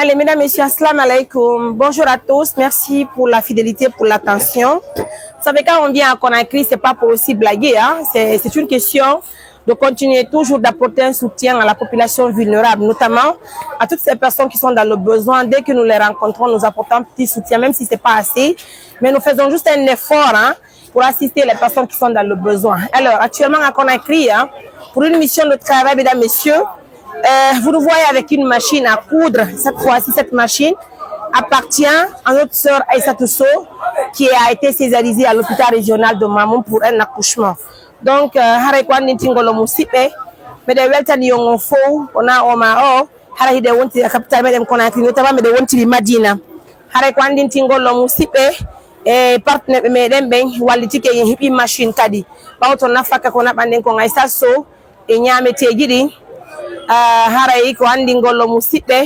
Allez, mesdames, messieurs, assalamu alaikum. Bonjour à tous. Merci pour la fidélité, pour l'attention. Vous savez, quand on vient à Conakry, c'est pas pour aussi blaguer, hein. C'est une question de continuer toujours d'apporter un soutien à la population vulnérable, notamment à toutes ces personnes qui sont dans le besoin. Dès que nous les rencontrons, nous apportons un petit soutien, même si c'est pas assez. Mais nous faisons juste un effort, hein, pour assister les personnes qui sont dans le besoin. Alors, actuellement à Conakry, hein, pour une mission de travail, mesdames, messieurs, vous nous voyez avec une machine à coudre. Cette fois-ci, cette machine appartient à notre sœur Aïssatou Sow, qui a été césarisée à l'hôpital régional de Mamoun pour un accouchement. Donc, hare ko andi tingolo musibe, mede weltani yongo fo, ona oma o, hare hide wonti capital medem Conakry, notamment mede wonti Madina. Hare ko andi tingolo musibe, partenaire medem ben walliti ke hibi machine kadi. Bawto nafaka ko nabanden ko Aïssatou Sow e nyamete jidi. Haray ko andi ngolo musibe,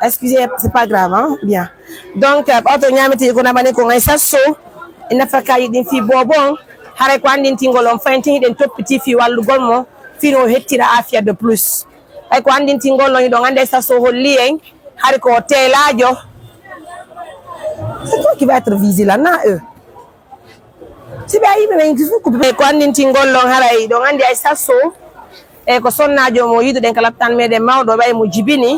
excusez, c'est pas grave, hein? Bien. Donc auto nyamete ko nabane ko Aïssatou Sow ina faka yidin fi bobon haray ko andi tingolo fanti den topiti fi walu golmo fi no hetira afia de plus ay ko andi tingolo do ngande Aïssatou Sow holli en haray ko telajo. C'est toi qui va être vigilant na eux. Si ba yibe ben ko andi tingolo haray do ngande Aïssatou Sow ko sonnajo mo yido den kala tan mede mawdo bay mo jibini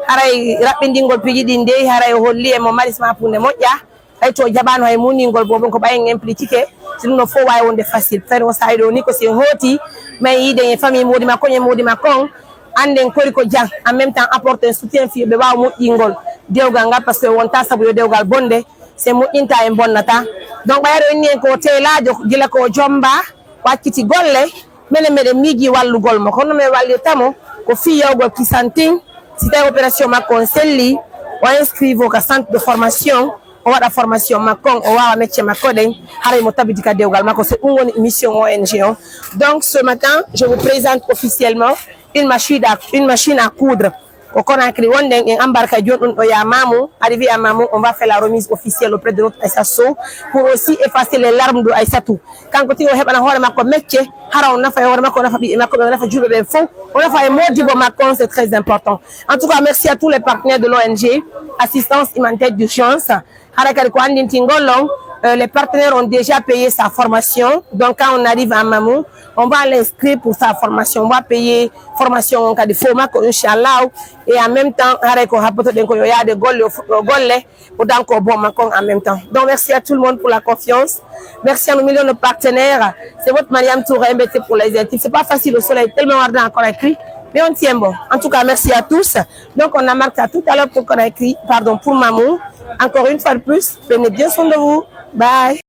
haray rabbindingol pijidi nde haray holli e mo marisma punde mojja ay to jabano hay muningol bobon ko bayen impliqué sino fo way wonde facile fer o saydo ni ko se hoti mais yide en famille modi makon anden kori ko jang en même temps apporter un soutien fi be baw mojjingol dewgal ngal parce que wonta sabu yo dewgal bonde c'est mojjinta en bonnata donc bayaro ni ko telajo gila ko jomba wakkiti golle mene mede migi wallugol mo kono me walli tamo ko fi yawgol kisantin c'était opération makon selli o inscrire au centre de formation o wada formation makon o wawa métier makoden haray mo tabidika dewgal mako c'est une mission ONG. Donc ce matin je vous présente officiellement une machine à coudre au Conakry wonden en embarka jodun do ya Mamou. Arrivé à Mamou, on va faire la remise officielle auprès de notre Aïssatou Sow pour aussi effacer les larmes de Aïssatou. Quand on tire hebana hore makko métier hara on nafa hore makko nafa bi makko nafa jube ben fond on nafa e modibo makko, c'est très important. En tout cas, merci à tous les partenaires de l'ONG assistance humanitaire d'urgence harakari ko andin tingolong. Les partenaires ont déjà payé sa formation. Donc, quand on arrive à Mamou, on va l'inscrire pour sa formation. On va payer formation en cas de format, Inch'Allah. Et en même temps, en même temps. Donc, merci à tout le monde pour la confiance. Merci à nos millions de partenaires. C'est votre Mariam Touré MBT pour les études. C'est pas facile, le soleil est tellement ardent à Conakry. Mais on tient bon. En tout cas, merci à tous. Donc, on a marqué à tout à l'heure pour Conakry, pardon, pour Mamou. Encore une fois de plus, prenez bien soin de vous. Bye.